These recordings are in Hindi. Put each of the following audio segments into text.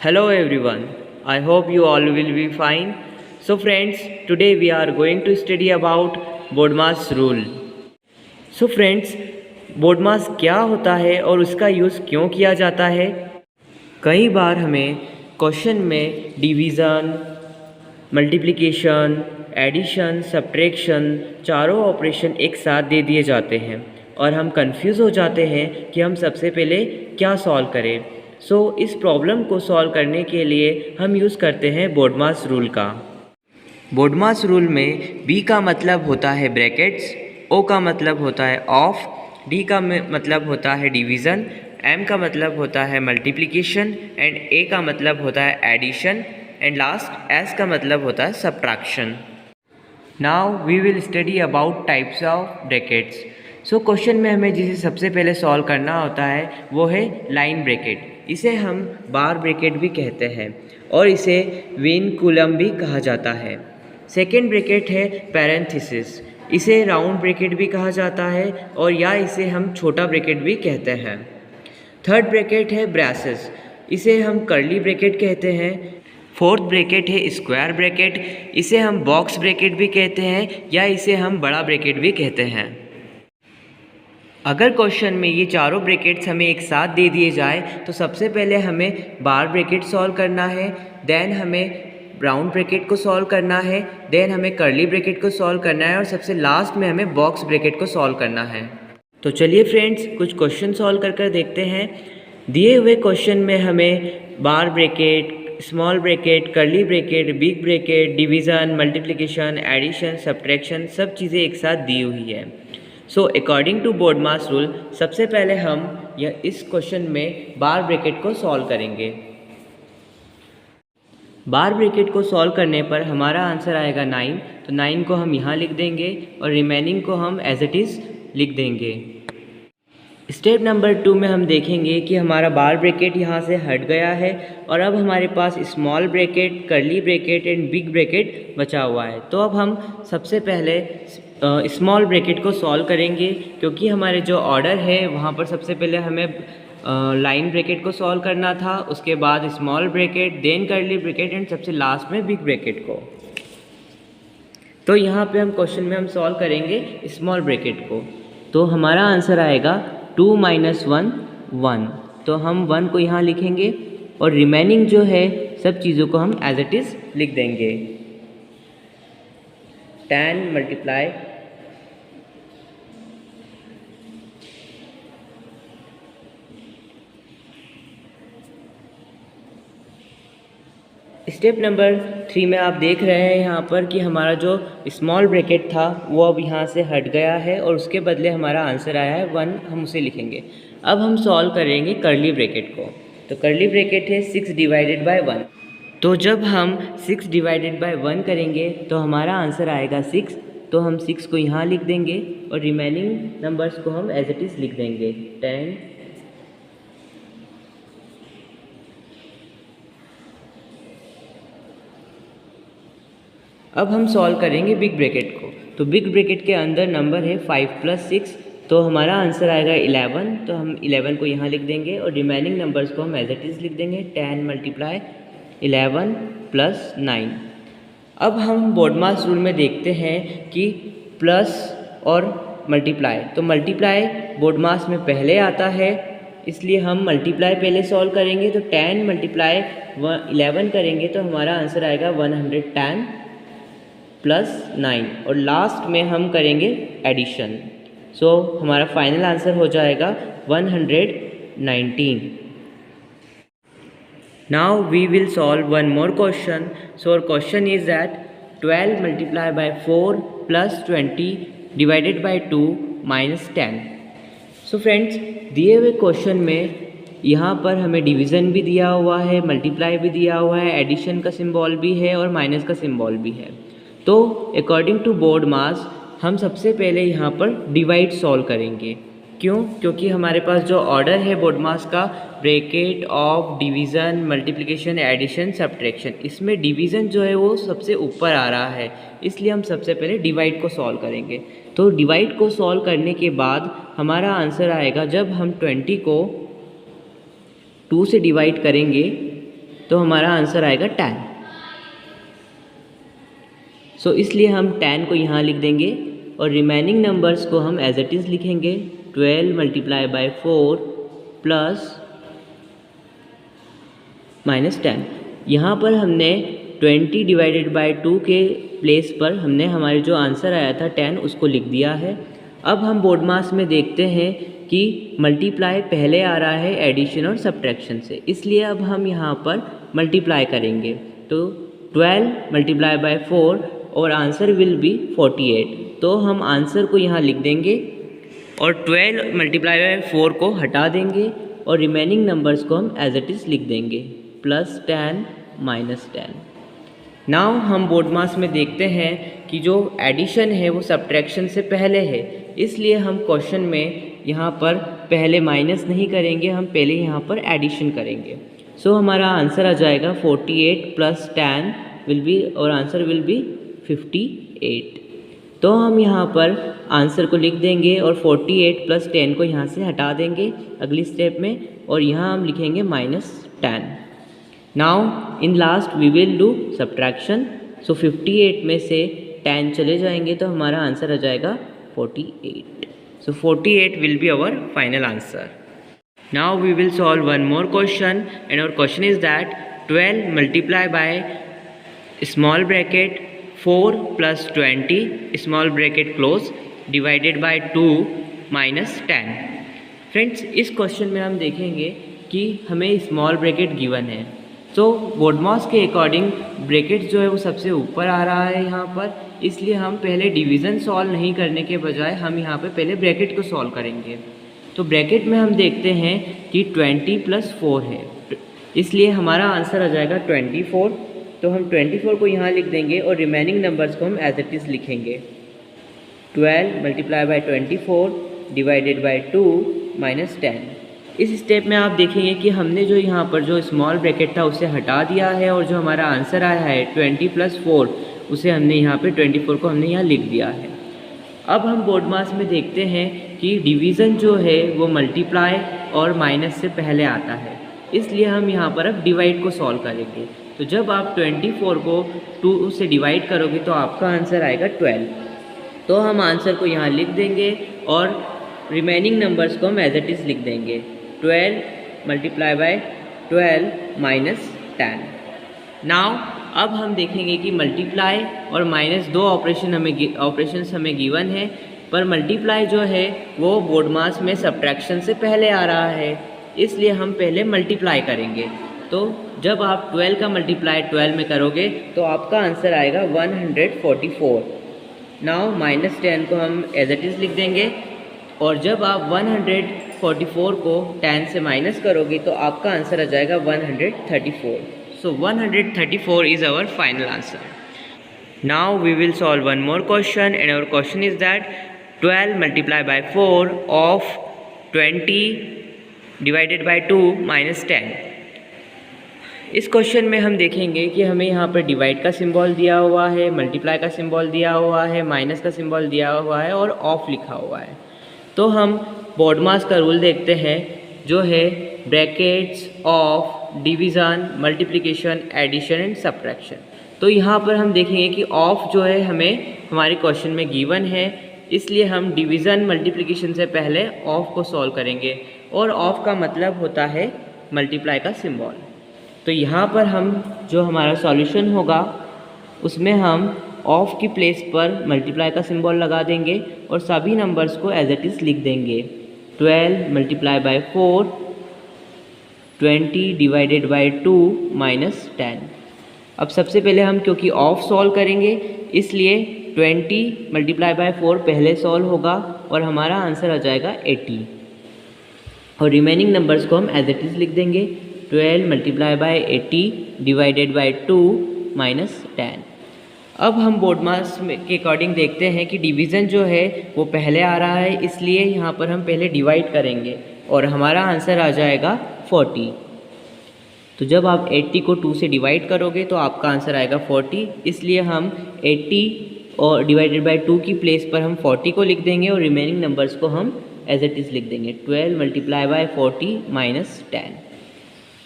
Hello everyone. I hope you all will be fine. So friends, today we are going to study about BODMAS rule. So friends, BODMAS क्या होता है और उसका यूज़ क्यों किया जाता है? कई बार हमें क्वेश्चन में डिवीज़न, मल्टीप्लिकेशन, एडिशन, सब्ट्रैक्शन चारों ऑपरेशन एक साथ दे दिए जाते हैं और हम कंफ्यूज हो जाते हैं कि हम सबसे पहले क्या सॉल्व करें। इस प्रॉब्लम को सॉल्व करने के लिए हम यूज़ करते हैं BODMAS रूल का। BODMAS रूल में B का मतलब होता है ब्रैकेट्स, O का मतलब होता है ऑफ, D का मतलब होता है डिवीज़न, M का मतलब होता है मल्टीप्लिकेशन एंड A का मतलब होता है एडिशन एंड लास्ट S का मतलब होता है subtraction. Now we will study about types of brackets. Question में हमें जिसे सबसे पहले सॉल्व करना होता है वो है लाइन ब्रैकेट। इसे हम बार ब्रैकेट भी कहते हैं और इसे विनकुलम भी कहा जाता है। सेकेंड ब्रैकेट है पैरेंथेसिस, इसे राउंड ब्रैकेट भी कहा जाता है और या इसे हम छोटा ब्रैकेट भी कहते हैं। थर्ड ब्रैकेट है ब्रेसेस, इसे हम कर्ली ब्रैकेट कहते हैं। फोर्थ ब्रैकेट है स्क्वायर ब्रैकेट, इसे हम बॉक्स ब्रैकेट भी कहते हैं या इसे हम बड़ा ब्रैकेट भी कहते हैं। अगर क्वेश्चन में ये चारों ब्रैकेट्स हमें एक साथ दे दिए जाए तो सबसे पहले हमें बार ब्रैकेट सॉल्व करना है, देन हमें राउंड ब्रैकेट को सॉल्व करना है, देन हमें कर्ली ब्रैकेट को सॉल्व करना है और सबसे लास्ट में हमें बॉक्स ब्रैकेट को सॉल्व करना है। तो चलिए फ्रेंड्स, कुछ क्वेश्चन सॉल्व कर देखते हैं। दिए हुए क्वेश्चन में हमें bar bracket, small bracket, curly bracket, big bracket, division, multiplication, addition, subtraction सब चीज़ें एक साथ दी हुई है। अकॉर्डिंग टू BODMAS रूल सबसे पहले हम इस क्वेश्चन में बार ब्रैकेट को सॉल्व करेंगे। बार ब्रैकेट को सॉल्व करने पर हमारा आंसर आएगा 9, तो 9 को हम यहाँ लिख देंगे और रिमेनिंग को हम एज इट इज़ लिख देंगे। स्टेप नंबर 2 में हम देखेंगे कि हमारा बार ब्रैकेट यहाँ से हट गया है और अब हमारे पास small bracket, curly bracket and big bracket बचा हुआ है। तो अब हम सबसे पहले स्मॉल ब्रैकेट को सॉल्व करेंगे, क्योंकि हमारे जो ऑर्डर है वहाँ पर सबसे पहले हमें लाइन ब्रैकेट को सॉल्व करना था, उसके बाद small bracket, then curly bracket and सबसे लास्ट में बिग ब्रैकेट को। तो यहाँ पे हम क्वेश्चन में हम सॉल्व करेंगे स्मॉल ब्रैकेट को। तो हमारा आंसर आएगा 2 - 1 1, तो हम 1 को यहाँ लिखेंगे और रिमेनिंग जो है सब चीज़ों को हम एज इट इज़ लिख देंगे। 10 मल्टीप्लाई स्टेप नंबर 3 में आप देख रहे हैं यहाँ पर कि हमारा जो स्मॉल ब्रैकेट था वो अब यहाँ से हट गया है और उसके बदले हमारा आंसर आया है 1, हम उसे लिखेंगे। अब हम सॉल्व करेंगे कर्ली ब्रैकेट को। तो कर्ली ब्रैकेट है 6 डिवाइडेड बाय 1, तो जब हम 6 डिवाइडेड बाय 1 करेंगे तो हमारा आंसर आएगा 6, तो हम 6 को यहाँ लिख देंगे और रिमेनिंग नंबर्स को हम एज इट इज़ लिख देंगे। 10 अब हम सॉल्व करेंगे बिग ब्रैकेट को। तो बिग ब्रैकेट के अंदर नंबर है 5 + 6, तो हमारा आंसर आएगा 11, तो हम 11 को यहाँ लिख देंगे और रिमेनिंग नंबर्स को हम एज इट इज़ लिख देंगे। 10 मल्टीप्लाई 11 + 9। अब हम BODMAS रूल में देखते हैं कि प्लस और मल्टीप्लाई, तो मल्टीप्लाई BODMAS में पहले आता है, इसलिए हम मल्टीप्लाई पहले सॉल्व करेंगे। तो 10 मल्टीप्लाई 11 करेंगे तो हमारा आंसर आएगा 110 + 9 और लास्ट में हम करेंगे एडिशन। हमारा फाइनल आंसर हो जाएगा 119। Now we will solve one more question. Our question is that 12 multiplied by 4 plus 20 divided by 2 minus 10. Friends, दिए हुए क्वेश्चन में यहाँ पर हमें डिवीज़न भी दिया हुआ है, मल्टीप्लाई भी दिया हुआ है, एडिशन का सिंबल भी है और माइनस का सिंबल भी है। तो अकॉर्डिंग टू BODMAS हम सबसे पहले यहाँ पर डिवाइड सॉल्व करेंगे। क्यों? क्योंकि हमारे पास जो ऑर्डर है BODMAS का bracket, of, division, multiplication, addition, subtraction, इसमें डिवीज़न जो है वो सबसे ऊपर आ रहा है, इसलिए हम सबसे पहले डिवाइड को सॉल्व करेंगे। तो डिवाइड को सॉल्व करने के बाद हमारा आंसर आएगा, जब हम 20 को 2 से डिवाइड करेंगे तो हमारा आंसर आएगा 10। सो इसलिए हम 10 को यहाँ लिख देंगे और रिमेनिंग नंबर्स को हम एज इट इज़ लिखेंगे। 12 मल्टीप्लाई बाय 4 प्लस -10। यहाँ पर हमने 20 डिवाइडेड बाय 2 के प्लेस पर हमने हमारे जो आंसर आया था 10 उसको लिख दिया है। अब हम बोर्ड मास में देखते हैं कि मल्टीप्लाई पहले आ रहा है एडिशन और सब्ट्रैक्शन से, इसलिए अब हम यहाँ पर मल्टीप्लाई करेंगे। तो 12 मल्टीप्लाई बाय 4 और आंसर विल बी 48। तो हम आंसर को यहाँ लिख देंगे और 12 मल्टीप्लाई बाय 4 को हटा देंगे और रिमेनिंग नंबर्स को हम एज इट इज़ लिख देंगे +10 -10। नाउ हम बोर्ड मास में देखते हैं कि जो एडिशन है वो सब्ट्रैक्शन से पहले है, इसलिए हम क्वेश्चन में यहाँ पर पहले माइनस नहीं करेंगे, हम पहले यहाँ पर एडिशन करेंगे। सो हमारा आंसर आ जाएगा 48 + 10 विल बी, और आंसर विल बी 58। तो हम यहाँ पर आंसर को लिख देंगे और 48 + 10 को यहाँ से हटा देंगे अगली स्टेप में, और यहाँ हम लिखेंगे -10। Now in last we will do subtraction. So 58 में से 10 चले जाएंगे तो हमारा आंसर आ जाएगा 48। So 48 will be our final answer. Now we will solve one more question and our question is that 12 multiply by small bracket 4 + 20 small bracket close divided by 2 -10। Friends, इस क्वेश्चन में हम देखेंगे कि हमें स्मॉल ब्रैकेट गिवन है, तो बोर्ड मास के अकॉर्डिंग ब्रैकेट जो है वो सबसे ऊपर आ रहा है यहाँ पर, इसलिए हम पहले डिवीज़न सॉल्व नहीं करने के बजाय हम यहाँ पे पहले ब्रैकेट को सॉल्व करेंगे। तो ब्रैकेट में हम देखते हैं कि 20 + 4 है, इसलिए हमारा आंसर आ जाएगा 24। तो हम 24 को यहाँ लिख देंगे और रिमेनिंग नंबर्स को हम एज इट इज़ लिखेंगे। 12 मल्टीप्लाई बाय 24 डिवाइडेड बाय 2 -10। इस स्टेप में आप देखेंगे कि हमने जो यहाँ पर जो स्मॉल ब्रैकेट था उसे हटा दिया है और जो हमारा आंसर आया है 20 + 4 उसे हमने यहाँ पे 24 को हमने यहाँ लिख दिया है। अब हम बोर्ड मास में देखते हैं कि डिवीज़न जो है वो मल्टीप्लाई और माइनस से पहले आता है, इसलिए हम यहाँ पर अब डिवाइड को सॉल्व करेंगे। तो जब आप 24 को 2 से डिवाइड करोगे तो आपका आंसर आएगा 12। तो हम आंसर को यहाँ लिख देंगे और रिमेनिंग नंबर्स को हम एज इट इज़ लिख देंगे। 12 मल्टीप्लाई बाय 12 -10। नाउ अब हम देखेंगे कि मल्टीप्लाई और माइनस दो ऑपरेशंस हमें गिवन है, पर मल्टीप्लाई जो है वो बोर्ड मास में सब्ट्रैक्शन से पहले आ रहा है, इसलिए हम पहले मल्टीप्लाई करेंगे। तो जब आप 12 का मल्टीप्लाई 12 में करोगे तो आपका आंसर आएगा 144। नाउ -10 को हम एज इट इज़ लिख देंगे, और जब आप 144 को 10 से माइनस करोगे तो आपका आंसर आ जाएगा 134। So 134 is our final answer. Now we will solve one more question and our question is that 12 multiply by 4 of 20 divided by 2 -10। इस क्वेश्चन में हम देखेंगे कि हमें यहाँ पर डिवाइड का सिंबल दिया हुआ है, मल्टीप्लाई का सिंबल दिया हुआ है, माइनस का सिंबल दिया हुआ है और ऑफ लिखा हुआ है। तो हम बोर्ड मास का रूल देखते हैं जो है brackets of division, multiplication, addition and subtraction. तो यहाँ पर हम देखेंगे कि ऑफ जो है हमें हमारे क्वेश्चन में गिवन है, इसलिए हम डिवीज़न मल्टीप्लिकेशन से पहले ऑफ को सॉल्व करेंगे, और ऑफ का मतलब होता है मल्टीप्लाई का सिंबल। तो यहाँ पर हम जो हमारा सॉल्यूशन होगा उसमें हम ऑफ की प्लेस पर मल्टीप्लाई का सिंबल लगा देंगे और सभी नंबर्स को एज इट इज़ लिख देंगे। 12 मल्टीप्लाई बाय 4, 20 डिवाइडेड बाय 2 -10। अब सबसे पहले हम क्योंकि ऑफ सॉल्व करेंगे इसलिए 20 मल्टीप्लाई बाय 4 पहले सॉल्व होगा और हमारा आंसर आ जाएगा 80, और रिमेनिंग नंबर्स को हम एज इट इज़ लिख देंगे। 12 मल्टीप्लाई बाय 80 डिवाइडेड बाय 2 -10। अब हम बोर्ड मास के अकॉर्डिंग देखते हैं कि डिवीज़न जो है वो पहले आ रहा है, इसलिए यहाँ पर हम पहले डिवाइड करेंगे और हमारा आंसर आ जाएगा 40। तो जब आप 80 को 2 से डिवाइड करोगे तो आपका आंसर आएगा 40, इसलिए हम 80 और डिवाइडेड बाय 2 की प्लेस पर हम 40 को लिख देंगे और रिमेनिंग नंबर्स को हम एज इट इज़ लिख देंगे। 12 मल्टीप्लाई बाय 40 -10।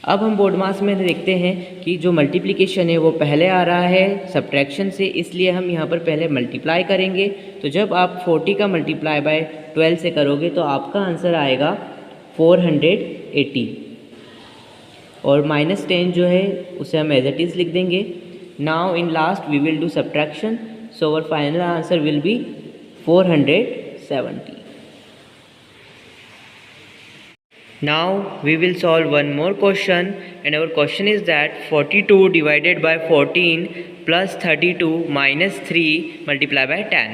अब हम बोर्ड मास में देखते हैं कि जो मल्टीप्लिकेशन है वो पहले आ रहा है सब्ट्रैक्शन से, इसलिए हम यहाँ पर पहले मल्टीप्लाई करेंगे। तो जब आप 40 का मल्टीप्लाई बाय 12 से करोगे तो आपका आंसर आएगा 480 और -10 जो है उसे हम एज इट इज़ लिख देंगे। Now in last we will do subtraction, so our final answer will be 470। Now we will solve one more question, and our question is that 42 divided by 14 plus 32 minus 3 multiplied by 10.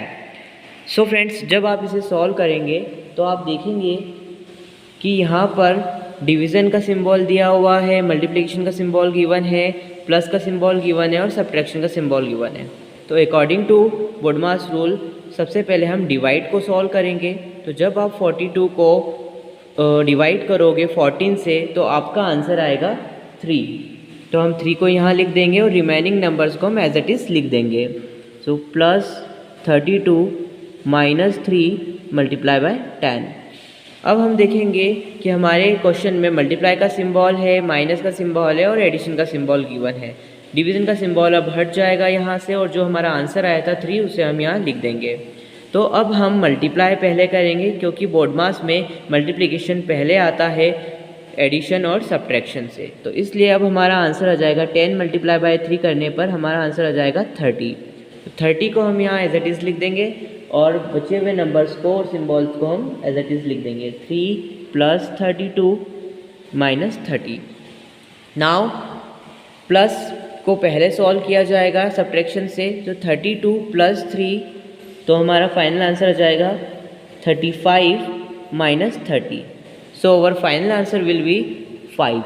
So friends, जब आप इसे सॉल्व करेंगे तो आप देखेंगे कि यहाँ पर डिवीज़न का सिंबल दिया हुआ है, मल्टीप्लिकेशन का सिंबल गिवन है, प्लस का सिंबल गिवन है और सब्ट्रैक्शन का सिंबल गिवन है। तो अकॉर्डिंग टू बोडमास रूल सबसे पहले हम डिवाइड को सॉल्व करेंगे। तो जब आप 42 को डिवाइड करोगे 14 से तो आपका आंसर आएगा 3। तो हम 3 को यहाँ लिख देंगे और रिमेनिंग नंबर्स को हम एज इट इज़ लिख देंगे। सो +32 माइनस 3 मल्टीप्लाई बाय 10। अब हम देखेंगे कि हमारे क्वेश्चन में मल्टीप्लाई का सिंबल है, माइनस का सिंबल है और एडिशन का सिंबल गिवन है। डिवीज़न का सिंबल अब हट जाएगा यहाँ से और जो हमारा आंसर आया था 3 उसे हम यहाँ लिख देंगे। तो अब हम मल्टीप्लाई पहले करेंगे क्योंकि बोडमास में मल्टीप्लिकेशन पहले आता है एडिशन और सब्ट्रैक्शन से। तो इसलिए अब हमारा आंसर आ जाएगा 10 मल्टीप्लाई बाय 3 करने पर हमारा आंसर आ जाएगा 30। तो 30 को हम यहाँ एज इट इज़ लिख देंगे और बचे हुए नंबर्स को और सिम्बॉल्स को हम एज इट इज़ लिख देंगे। 3 + 32 - 30। नाउ प्लस को पहले सॉल्व किया जाएगा सब्ट्रैक्शन से। तो 32 + 3 तो हमारा फाइनल आंसर आ जाएगा 35 - 30। So our final answer will be 5।